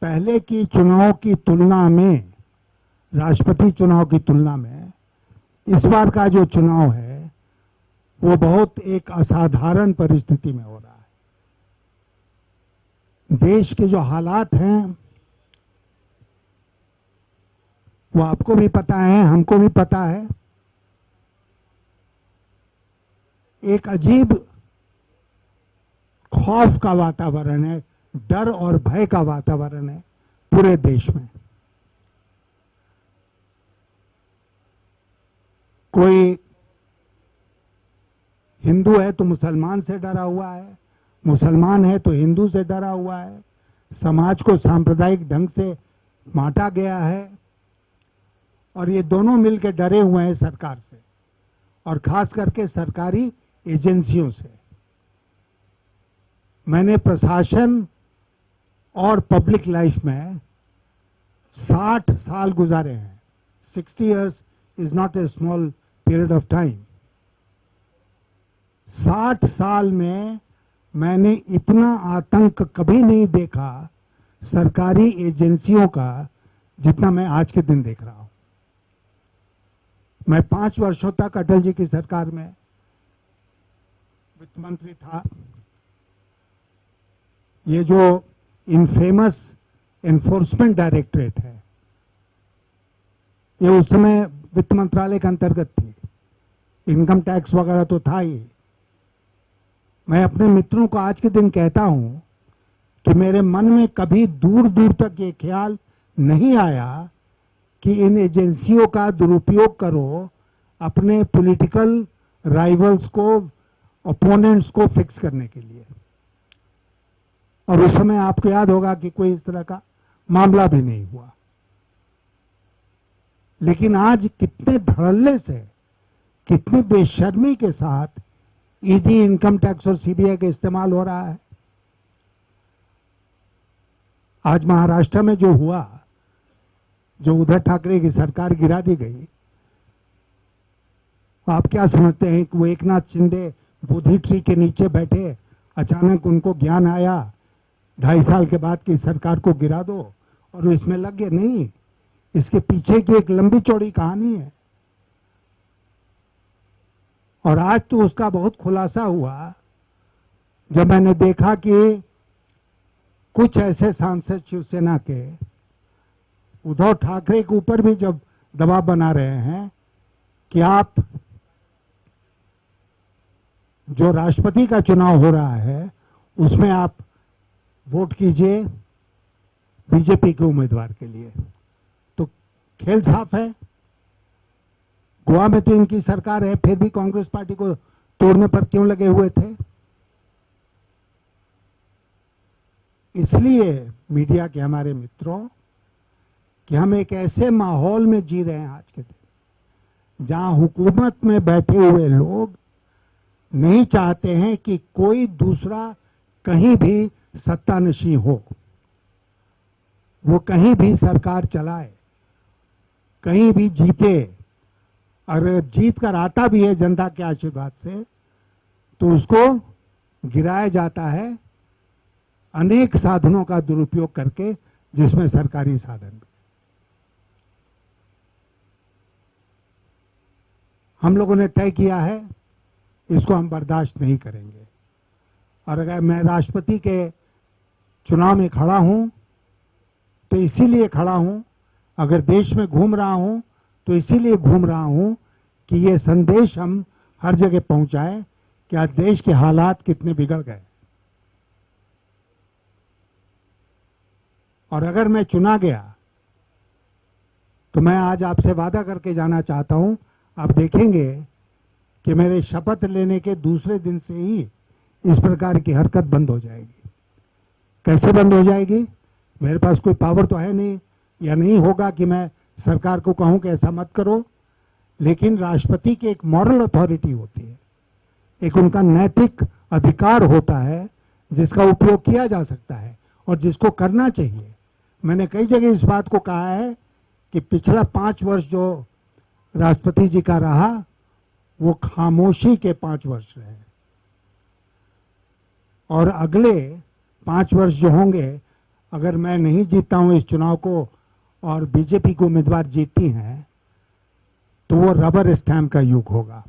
पहले की चुनाव की तुलना में, राष्ट्रपति चुनाव की तुलना में इस बार का जो चुनाव है वो बहुत एक असाधारण परिस्थिति में हो रहा है। देश के जो हालात हैं वो आपको भी पता है, हमको भी पता है। एक अजीब खौफ का वातावरण है, डर और भय का वातावरण है पूरे देश में। कोई हिंदू है तो मुसलमान से डरा हुआ है, मुसलमान है तो हिंदू से डरा हुआ है। समाज को सांप्रदायिक ढंग से बांटा गया है और ये दोनों मिलकर डरे हुए हैं सरकार से और खास करके सरकारी एजेंसियों से। मैंने प्रशासन और पब्लिक लाइफ में 60 साल गुजारे हैं। 60 years is not a small period of time। 60 साल में मैंने इतना आतंक कभी नहीं देखा सरकारी एजेंसियों का जितना मैं आज के दिन देख रहा हूं। मैं 5 वर्षों तक अटल जी की सरकार में वित्त मंत्री था। ये जो इनफेमस एनफोर्समेंट डायरेक्टरेट है ये उस समय वित्त मंत्रालय के अंतर्गत थी। इनकम टैक्स वगैरह तो था ही। मैं अपने मित्रों को आज के दिन कहता हूं कि मेरे मन में कभी दूर दूर तक ये ख्याल नहीं आया कि इन एजेंसियों का दुरुपयोग करो अपने पॉलिटिकल राइवल्स को, ओपोनेंट्स को फिक्स करने के लिए। और उस समय आपको याद होगा कि कोई इस तरह का मामला भी नहीं हुआ। लेकिन आज कितने धड़ल्ले से, कितनी बेशर्मी के साथ ईडी, इनकम टैक्स और सीबीआई का इस्तेमाल हो रहा है। आज महाराष्ट्र में जो हुआ, जो उद्धव ठाकरे की सरकार गिरा दी गई, आप क्या समझते हैं कि वो एकनाथ शिंदे बोधि ट्री के नीचे बैठे, अचानक उनको ज्ञान आया 2.5 साल के बाद की सरकार को गिरा दो और इसमें लग गए? नहीं, इसके पीछे की एक लंबी चौड़ी कहानी है। और आज तो उसका बहुत खुलासा हुआ जब मैंने देखा कि कुछ ऐसे सांसद शिवसेना के उद्धव ठाकरे के ऊपर भी जब दबाव बना रहे हैं कि आप, जो राष्ट्रपति का चुनाव हो रहा है उसमें आप वोट कीजिए बीजेपी के उम्मीदवार के लिए, तो खेल साफ है। गोवा में तो इनकी सरकार है, फिर भी कांग्रेस पार्टी को तोड़ने पर क्यों लगे हुए थे? इसलिए मीडिया के हमारे मित्रों कि हम एक ऐसे माहौल में जी रहे हैं आज के दिन जहां हुकूमत में बैठे हुए लोग नहीं चाहते हैं कि कोई दूसरा कहीं भी सत्तानशीं हो, वो कहीं भी सरकार चलाए, कहीं भी जीते। अगर जीत कर आता भी है जनता के आशीर्वाद से तो उसको गिराया जाता है अनेक साधनों का दुरुपयोग करके, जिसमें सरकारी साधन भी। हम लोगों ने तय किया है इसको हम बर्दाश्त नहीं करेंगे। और अगर मैं राष्ट्रपति के चुनाव में खड़ा हूं तो इसीलिए खड़ा हूं, अगर देश में घूम रहा हूं तो इसीलिए घूम रहा हूं कि ये संदेश हम हर जगह पहुंचाएं कि आज देश के हालात कितने बिगड़ गए। और अगर मैं चुना गया तो मैं आज आपसे वादा करके जाना चाहता हूं, आप देखेंगे कि मेरे शपथ लेने के दूसरे दिन से ही इस प्रकार की हरकत बंद हो जाएगी। कैसे बंद हो जाएगी? मेरे पास कोई पावर तो है नहीं, या नहीं होगा कि मैं सरकार को कहूं कि ऐसा मत करो। लेकिन राष्ट्रपति की एक मॉरल अथॉरिटी होती है, एक उनका नैतिक अधिकार होता है जिसका उपयोग किया जा सकता है और जिसको करना चाहिए। मैंने कई जगह इस बात को कहा है कि पिछला 5 वर्ष जो राष्ट्रपति जी का रहा वो खामोशी के 5 वर्ष रहे, और अगले 5 वर्ष जो होंगे अगर मैं नहीं जीतता हूं इस चुनाव को और बीजेपी को उम्मीदवार जीतती हैं तो वो रबर स्टैम्प का युग होगा।